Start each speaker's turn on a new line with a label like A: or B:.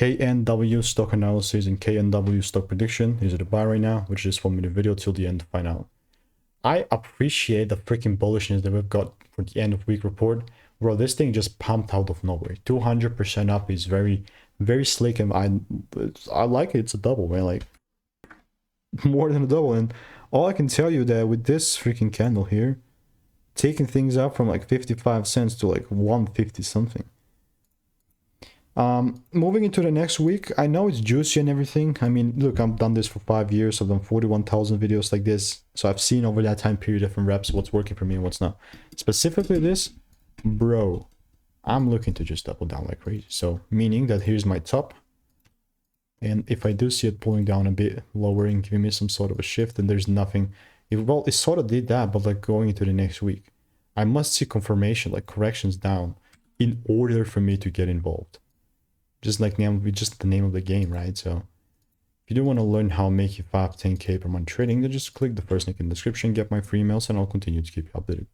A: KNW stock analysis and KNW stock prediction. These are the buy right now, which is 4 minute video till the end to find out. I appreciate the freaking bullishness that we've got for the end of week report. Bro, this thing just pumped out of nowhere. 200% up is very, very slick, and I like it. It's a double, man. Like, more than a double. And all I can tell you that with this freaking candle here, taking things up from like 55 cents to like 150 something. Moving into the next week, I know it's juicy and everything. I mean, look, I've done this for 5 years. I've done 41,000 videos like this. So I've seen over that time period different reps, what's working for me and what's not. Specifically this, bro, I'm looking to just double down like crazy. So meaning that here's my top. And if I do see it pulling down a bit, lowering, giving me some sort of a shift, and there's nothing. Well, it sort of did that, but like going into the next week, I must see confirmation, like corrections down, in order for me to get involved. Just like the name of the game, right? So if you do want to learn how to make you 5-10K per month trading, then just click the first link in the description, get my free emails, and I'll continue to keep you updated.